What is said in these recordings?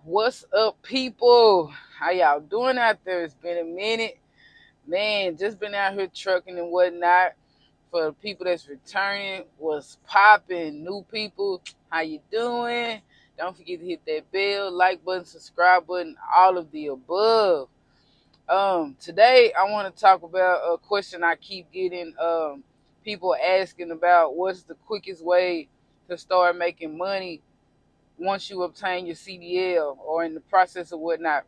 What's up, people? How y'all doing out there? It's been a minute. Man, just been out here trucking and whatnot. For the people that's returning, what's popping? New people, how you doing? Don't forget to hit that bell, like button, subscribe button, all of the above. Today I want to talk about a question I keep getting people asking about what's the quickest way to start making money once you obtain your CDL or in the process of whatnot.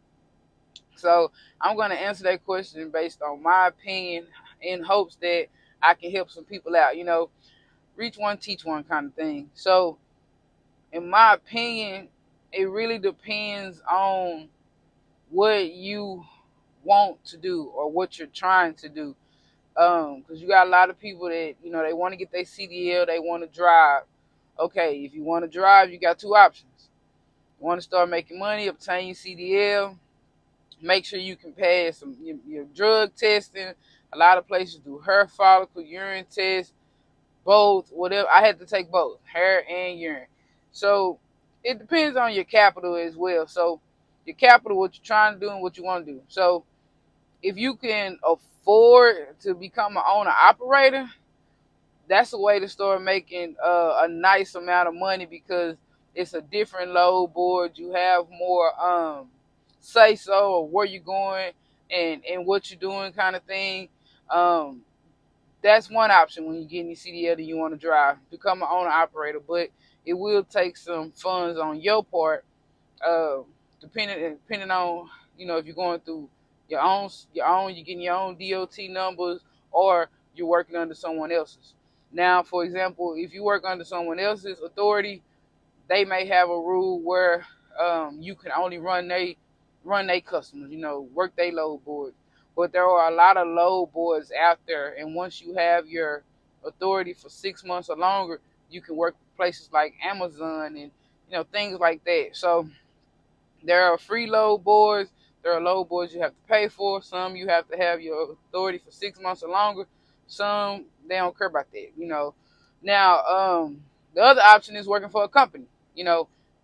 So I'm going to answer that question based on my opinion in hopes that I can help some people out, reach one, teach one kind of thing. So in my opinion, it really depends on what you want to do or what you're trying to do. Because you got a lot of people that, they want to get their CDL, they want to drive. Okay, if you want to drive, you got two options. You want to start making money, obtain your CDL, make sure you can pass your drug testing. A lot of places do hair follicle, urine test, both, whatever. I had to take both, hair and urine. So it depends on your capital as well. So your capital, what you're trying to do and what you want to do. So if you can afford to become an owner operator, that's a way to start making a nice amount of money because it's a different load board. You have more say so of where you're going and what you're doing kind of thing. That's one option when you get in your CDL and you want to drive, become an owner operator. But it will take some funds on your part, depending on if you're going through you're getting your own DOT numbers or you're working under someone else's. Now, for example, if you work under someone else's authority, they may have a rule where you can only run they customers, work they load boards. But there are a lot of load boards out there, and once you have your authority for 6 months or longer, you can work with places like Amazon and things like that. So there are free load boards. There are load boards you have to pay for. Some you have to have your authority for 6 months or longer. Some they don't care about that. Now, the other option is working for a company.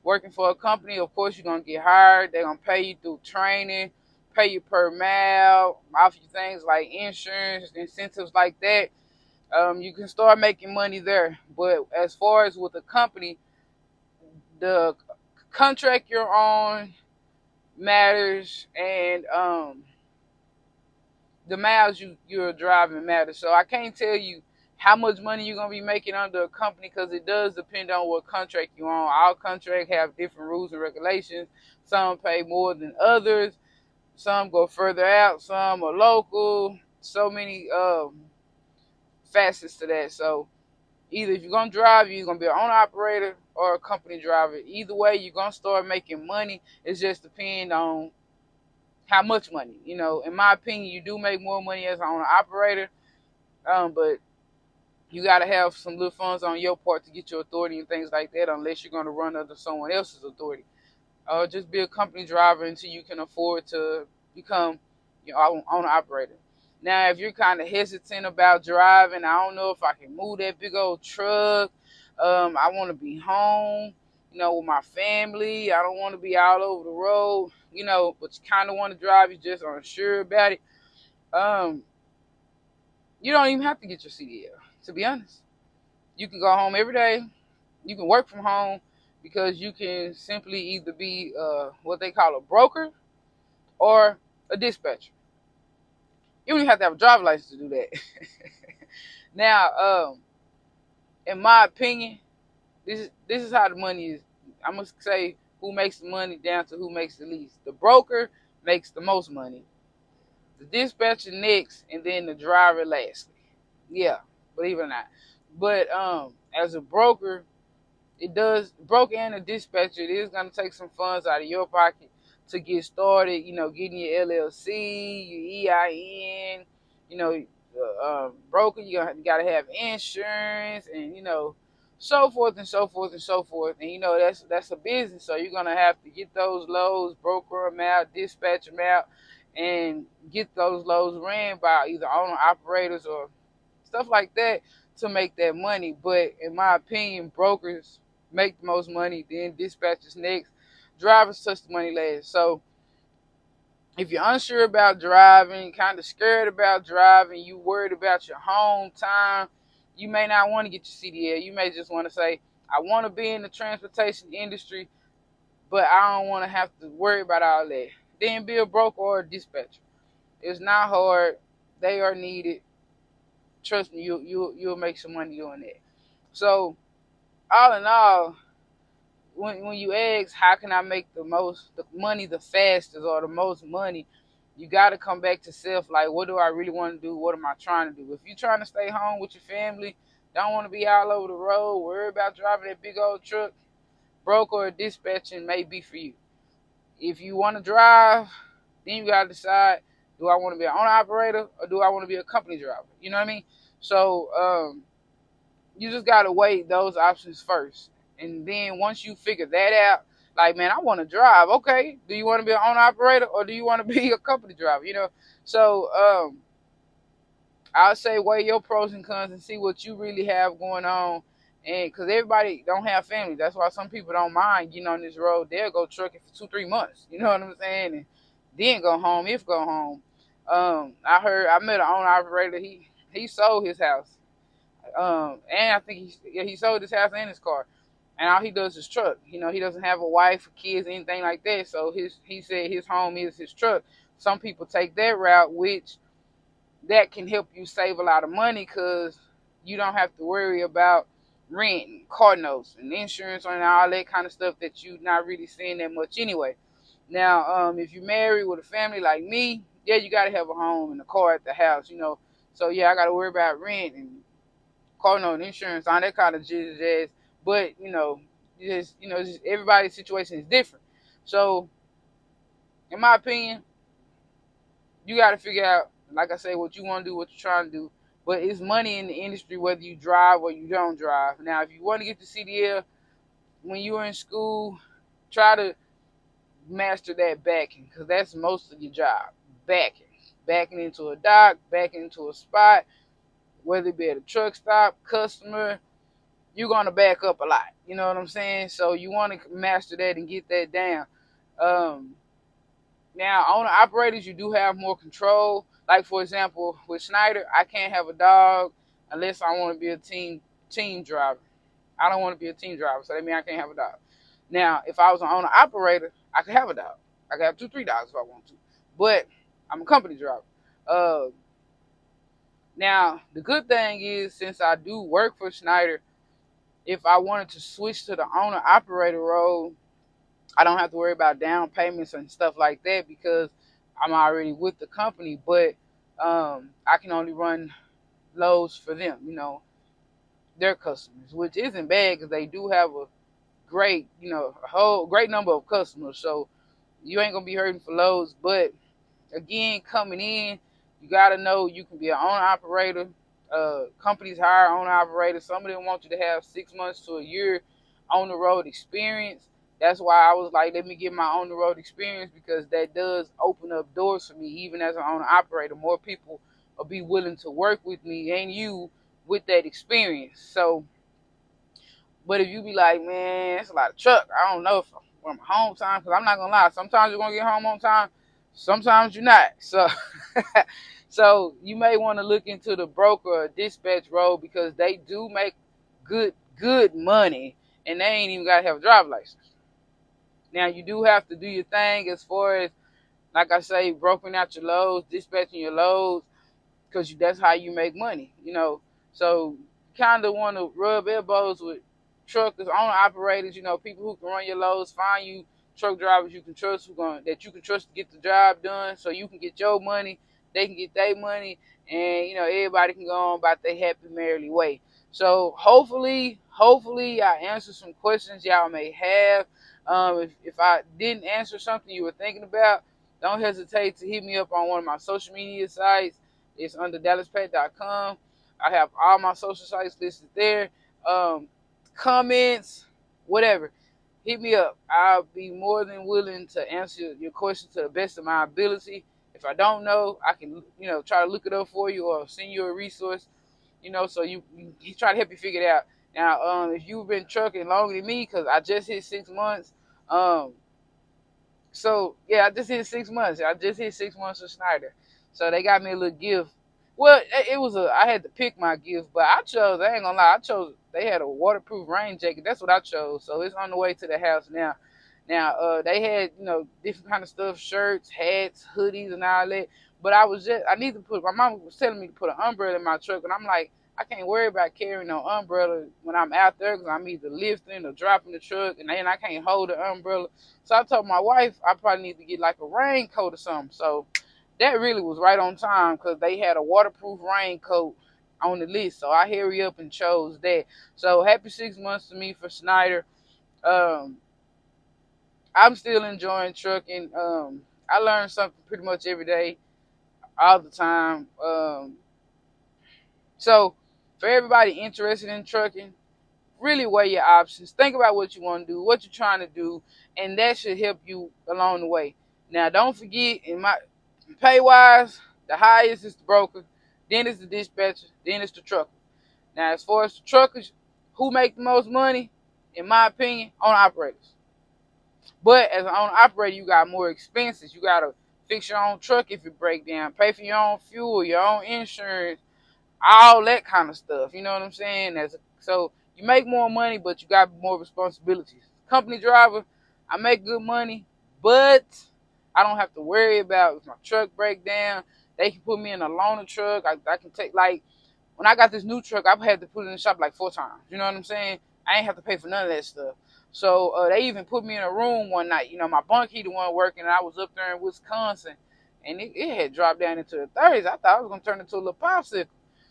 Working for a company, of course, you're gonna get hired. They're gonna pay you through training, pay you per mile, offer you things like insurance, incentives like that. You can start making money there. But as far as with a company, the contract you're on matters, and the miles you're driving matters. So I can't tell you how much money you're gonna be making under a company because it does depend on what contract you're on. All contracts have different rules and regulations. Some pay more than others. Some go further out. Some are local. So many facets to that. So either if you're gonna drive, you're gonna be an owner operator or a company driver. Either way, you're gonna start making money. It just depends on how much money. In my opinion, you do make more money as an owner operator, but you gotta have some little funds on your part to get your authority and things like that, unless you're gonna run under someone else's authority. Just be a company driver until you can afford to become your owner operator. Now, if you're kind of hesitant about driving, I don't know if I can move that big old truck. I want to be home, with my family. I don't want to be all over the road, but you kind of want to drive. You just aren't sure about it. You don't even have to get your CDL, to be honest. You can go home every day. You can work from home because you can simply either be what they call a broker or a dispatcher. You don't even have to have a driver's license to do that. Now, in my opinion, this is how the money is. I'm gonna say who makes the money down to who makes the least. The broker makes the most money, the dispatcher next, and then the driver lastly. Yeah, believe it or not. But as a broker, broker and a dispatcher, it is gonna take some funds out of your pocket to get started. Getting your LLC, your EIN. Broker, you gotta have insurance, and so forth and so forth and so forth. And that's a business, so you're gonna have to get those loads, broker them out, dispatch them out, and get those loads ran by either owner operators or stuff like that to make that money. But in my opinion, brokers make the most money, then dispatchers next. drivers touch the money last. So if you're unsure about driving, kind of scared about driving, you worried about your home time, you may not want to get your CDL. You may just want to say, I want to be in the transportation industry, but I don't want to have to worry about all that. Then be a broker or a dispatcher. It's not hard. They are needed. Trust me, you'll make some money doing that. So all in all, when you ask how can I make the money the fastest or the most money, you got to come back to self. Like, what do I really want to do? What am I trying to do? If you're trying to stay home with your family, don't want to be all over the road, worry about driving that big old truck, broker or dispatching may be for you. If you want to drive, then you got to decide, do I want to be an owner operator or do I want to be a company driver? You know what I mean? So you just got to weigh those options first. And then once you figure that out, like, man, I want to drive. Okay, do you want to be an owner operator or do you want to be a company driver? You know, so I'll say weigh your pros and cons and see what you really have going on. And because everybody don't have family, that's why some people don't mind getting on this road. They'll go trucking for 2-3 months. You know what I'm saying? And then go home if go home. I met an owner operator. He sold his house. And I think he sold his house and his car. And all he does is truck. You know, he doesn't have a wife or kids, anything like that. So he said his home is his truck. Some people take that route, which that can help you save a lot of money because you don't have to worry about rent and car notes and insurance and all that kind of stuff that you're not really seeing that much anyway. Now, if you're married with a family like me, yeah, you got to have a home and a car at the house, you know. So, yeah, I got to worry about rent and car note and insurance, all that kind of jazz. But, just everybody's situation is different. So, in my opinion, you got to figure out, like I say, what you want to do, what you're trying to do. But it's money in the industry whether you drive or you don't drive. Now, if you want to get the CDL, when you're in school, try to master that backing because that's most of your job. Backing into a dock, backing into a spot, whether it be at a truck stop, customer, you're going to back up a lot. You know what I'm saying? So you want to master that and get that down. Now, owner operators, you do have more control. Like, for example, with Schneider, I can't have a dog unless I want to be a team driver. I don't want to be a team driver, so that means I can't have a dog. Now, if I was an owner operator, I could have a dog. I could have 2-3 dogs if I want to. But I'm a company driver. Now, the good thing is, since I do work for Schneider, if I wanted to switch to the owner operator role, I don't have to worry about down payments and stuff like that because I'm already with the company. But I can only run loads for them, their customers, which isn't bad because they do have a great, great number of customers. So you ain't gonna be hurting for loads. But again, coming in, you gotta know you can be an owner operator. Companies hire owner operators. Some of them want you to have 6 months to a year on the road experience. That's why I was like, let me get my on the road experience because that does open up doors for me, even as an owner operator. More people will be willing to work with me and you with that experience. So, but if you be like, man, it's a lot of truck. I don't know if I'm home time because I'm not gonna lie. Sometimes you're gonna get home on time. Sometimes you're not. So, so you may want to look into the broker or dispatch role because they do make good money, and they ain't even gotta have a driver's license. Now, you do have to do your thing as far as, like I say, brokering out your loads, dispatching your loads, because that's how you make money, So you kind of want to rub elbows with truckers, owner operators, people who can run your loads, find you truck drivers you can trust, that you can trust to get the job done so you can get your money, they can get their money, and, everybody can go on about their happy, merrily way. So hopefully I answered some questions y'all may have. If I didn't answer something you were thinking about, don't hesitate to hit me up on one of my social media sites. It's under DallasPat.com. I have all my social sites listed there. Comments, whatever, hit me up. I'll be more than willing to answer your question to the best of my ability. If I don't know, I can, try to look it up for you or send you a resource, so you try to help you figure it out. Now, if you've been trucking longer than me, because I just hit 6 months, So yeah, I just hit 6 months. I just hit 6 months with Snyder. So they got me a little gift. Well, it was I had to pick my gift, but I chose. I ain't gonna lie. I chose. They had a waterproof rain jacket. That's what I chose. So it's on the way to the house now. Now, they had different kind of stuff, shirts, hats, hoodies, and all that. But I need to put. My mom was telling me to put an umbrella in my truck, and I'm like, I can't worry about carrying no umbrella when I'm out there because I'm either lifting or dropping the truck, and then I can't hold the umbrella. So I told my wife I probably need to get like a raincoat or something. So that really was right on time because they had a waterproof raincoat on the list. So I hurry up and chose that. So happy 6 months to me for Snyder. Um, I'm still enjoying trucking. I learn something pretty much every day, all the time. So for everybody interested in trucking, really weigh your options. Think about what you want to do, what you're trying to do, and that should help you along the way. Now, don't forget, in my pay wise, the highest is the broker, then it's the dispatcher, then it's the trucker. Now, as far as the truckers, who make the most money, in my opinion, owner operators. But as an owner operator, you got more expenses. You got to fix your own truck if it break down, pay for your own fuel, your own insurance, all that kind of stuff. You know what I'm saying? So you make more money, but you got more responsibilities. Company driver, I make good money, but I don't have to worry about if my truck break down. They can put me in a loaner truck. I can take, like, when I got this new truck, I've had to put it in the shop like 4 times. You know what I'm saying? I ain't have to pay for none of that stuff. So they even put me in a room one night. My bunk heater wasn't working, and I was up there in Wisconsin, and it had dropped down into the 30s. I thought I was going to turn into a little popsicle.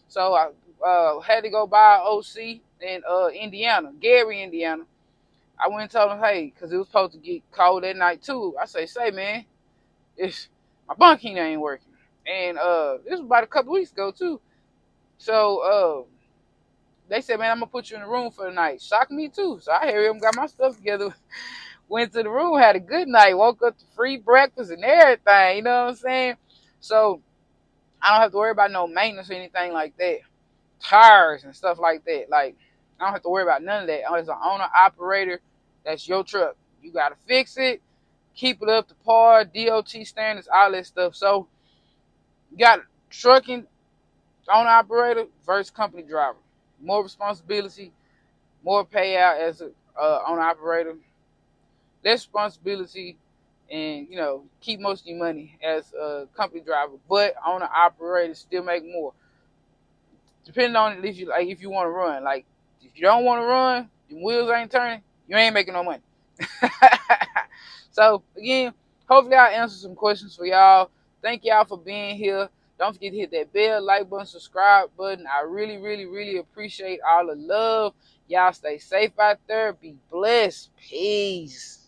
So I had to go buy OC in Indiana, Gary, Indiana. I went and told him, hey, because it was supposed to get cold that night too. I say, man, it's my bunk heater ain't working. And this was about a couple weeks ago too. So they said, man, I'm going to put you in the room for the night. Shocked me too. So I hurried up and got my stuff together. Went to the room, had a good night. Woke up to free breakfast and everything. You know what I'm saying? So I don't have to worry about no maintenance or anything like that. Tires and stuff like that. Like, I don't have to worry about none of that. As an owner operator, that's your truck. You got to fix it, keep it up to par, DOT standards, all that stuff. So you got trucking, owner operator versus company driver. More responsibility, more payout as a owner operator, less responsibility, and keep most of your money as a company driver. But owner operators still make more. Depending on if you want to run. Like, if you don't want to run, your wheels ain't turning, you ain't making no money. So again, hopefully I answered some questions for y'all. Thank y'all for being here. Don't forget to hit that bell, like button, subscribe button. I really, really, really appreciate all the love. Y'all stay safe out there. Be blessed. Peace.